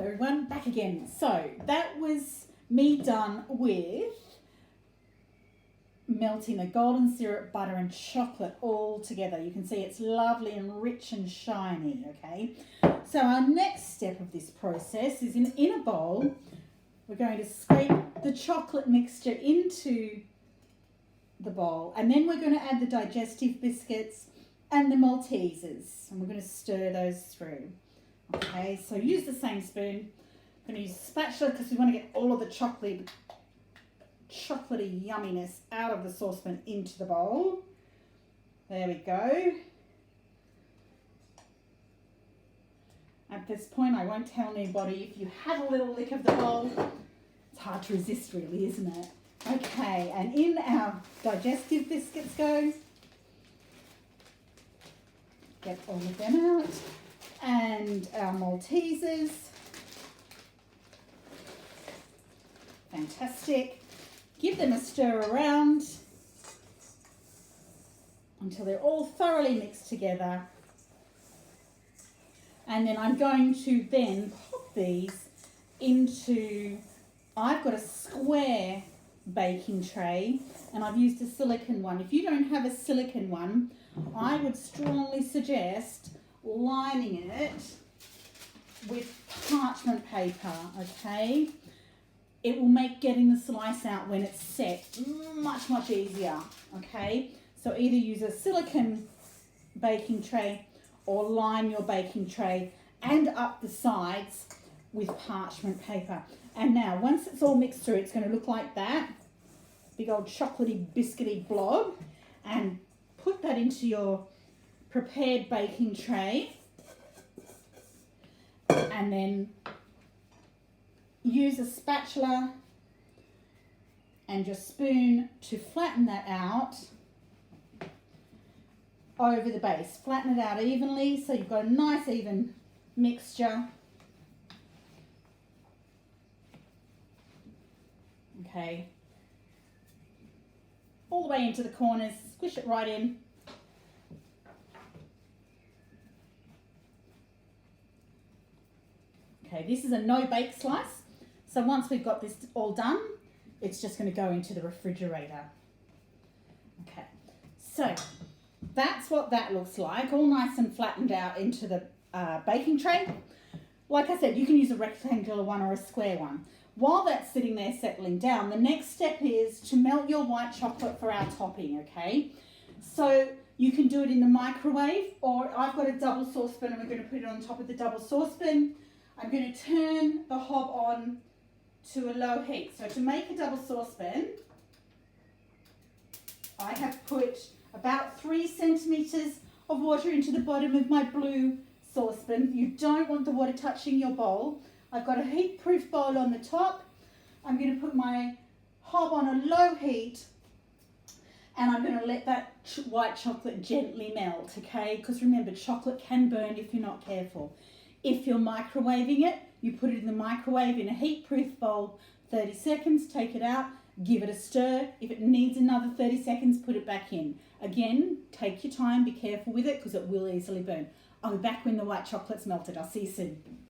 Hello everyone, back again. So that was me done with melting the golden syrup, butter and chocolate all together. You can see it's lovely and rich and shiny, okay? So our next step of this process is in a bowl, we're going to scrape the chocolate mixture into the bowl, and then we're going to add the digestive biscuits and the Maltesers, and we're going to stir those through. Okay, so use the same spoon. I'm going to use a spatula because we want to get all of the chocolatey yumminess out of the saucepan into the bowl. There we go. At this point, I won't tell anybody if you have a little lick of the bowl. It's hard to resist really, isn't it? Okay, and in our digestive biscuits go. Get all of them out. And our Maltesers. Fantastic. Give them a stir around until they're all thoroughly mixed together. And then I'm going to then pop these into, I've got a square baking tray and I've used a silicone one. If you don't have a silicone one, I would strongly suggest lining it with parchment paper, okay? It will make getting the slice out when it's set much easier, okay? So either use a silicone baking tray or line your baking tray and up the sides with parchment paper. And now once it's all mixed through, it's going to look like that, big old chocolatey biscuity blob, and put that into your prepared baking tray, and then use a spatula and your spoon to flatten that out over the base. Flatten it out evenly so you've got a nice even mixture. Okay, all the way into the corners, squish it right in. Okay, this is a no-bake slice. So once we've got this all done, it's just going to go into the refrigerator. Okay, so that's what that looks like, all nice and flattened out into the baking tray. Like I said, you can use a rectangular one or a square one. While that's sitting there settling down, the next step is to melt your white chocolate for our topping, okay? So you can do it in the microwave, or I've got a double saucepan and we're going to put it on top of the double saucepan. I'm going to turn the hob on to a low heat. So to make a double saucepan, I have put about 3 centimetres of water into the bottom of my blue saucepan. You don't want the water touching your bowl. I've got a heat-proof bowl on the top. I'm going to put my hob on a low heat and I'm going to let that white chocolate gently melt, okay? Because remember, chocolate can burn if you're not careful. If you're microwaving it, you put it in the microwave in a heat-proof bowl, 30 seconds, take it out, give it a stir. If it needs another 30 seconds, put it back in. Again, take your time, be careful with it because it will easily burn. I'll be back when the white chocolate's melted. I'll see you soon.